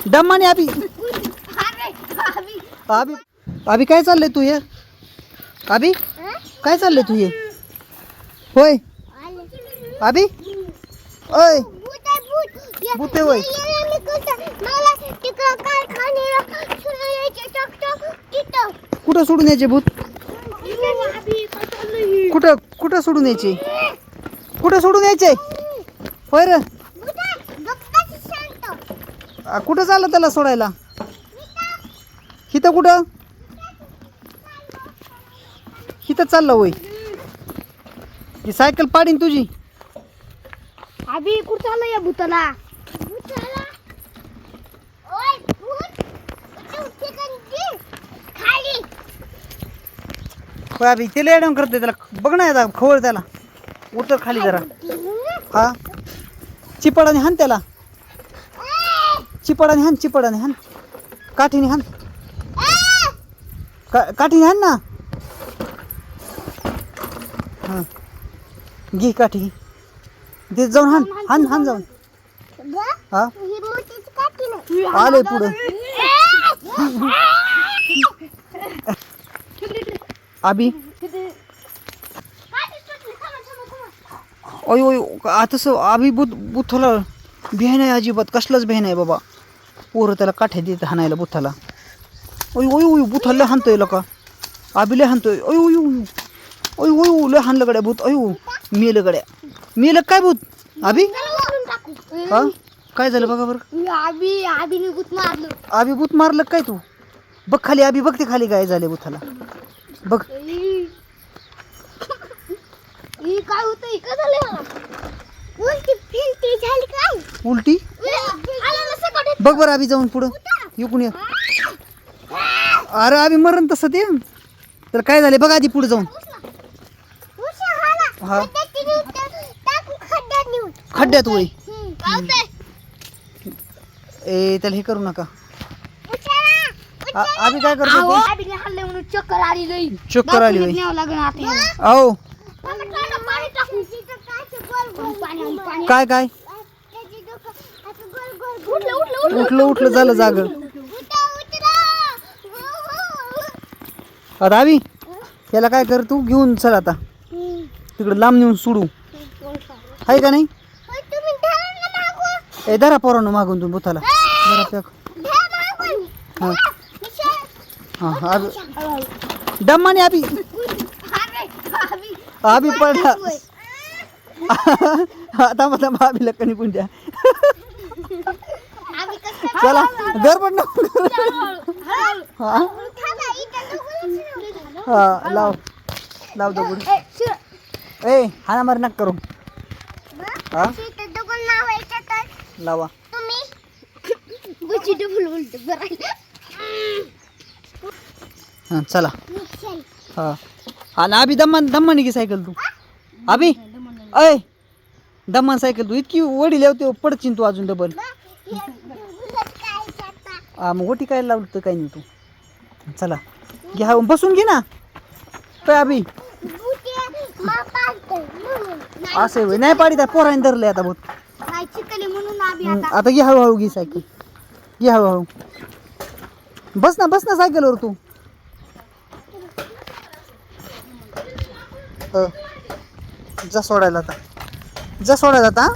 दमाने अभी अभी अभी काय चाललंय तू हे अभी काय चाललंय तू हे होय अभी ओय भूत होय कुठं सोडून यायचे भूत कुठं कुठं सोडून यायचे कुठं सोडून यायचे होय रे कुठं चाललं त्याला सोडायला इथं कुठं इथं चाललं होय ही सायकल पाडीन तुझी अभी कुठं चाललं या भूताला होय अभि त्याला एडम करते त्याला बघ ना खवळ त्याला उतर खाली जरा हा चिपडाने हाण त्याला चिपडाने हाण काठीने हाण काठीने हाण ना हां घे काठी दे जाऊन हाण जाऊन हा आले पुढं अभि ओय ओय आता अभि बुथाला भेन आहे अजिबात कसलाच भेन आहे बाबा पोरं त्याला काठ्या देत हाणायला बुथाला ओय ओय ओय बुथाला हाणतोय लोका अभिले हाणतोय ओय ओय ओय ओय ओय लय हाणलं गड्या भूत अयो मेलं गड्या मेलं काय भूत अभि हा काय झालं बघा बरं अभि भूत मारलं काय तू बघ खाली अभि बघ ते खाली काय झाले बुथाला बघ काय होतं इकडे झालं उलटी बघ बरं अभि जाऊन पुढं येऊन ये अरे अभि मरण तसं ते तर काय झाले बघ आधी पुढे जाऊन हा खड्ड्यात वय ए त्याला हे करू नका अभि काय करतो चक्कर आली लई चक्कर आली वय आओ काय काय उठलं झालं जाग अभि त्याला काय कर तू घेऊन चल आता तिकडे लांब नेऊन सोडू आहे का नाही ए धरा पोरांनो मागून तू बुथाला हा हा दमाने अभि अभि पडला थांबा अभिला कणी पण द्या चला गडबड नको हा हा लाव दगड ए हाना मार नका करू हा लावा हा चला हा आणि अभि दम्माने घे सायकल तू अभि अय दम्मान सायकल तू इतकी वडी लावते पडचिन तू अजून डबल हा मग ओटी काय लावलं तर काय नाही तू चला घे हा बसून घे ना काय अभि असं होय नाही पाडी त्या पोराने धरलंय आता बहुत आता घे हळूहळू घे सायकल घे हळूहळू बस ना सायकलवर तू जा सोडायला आता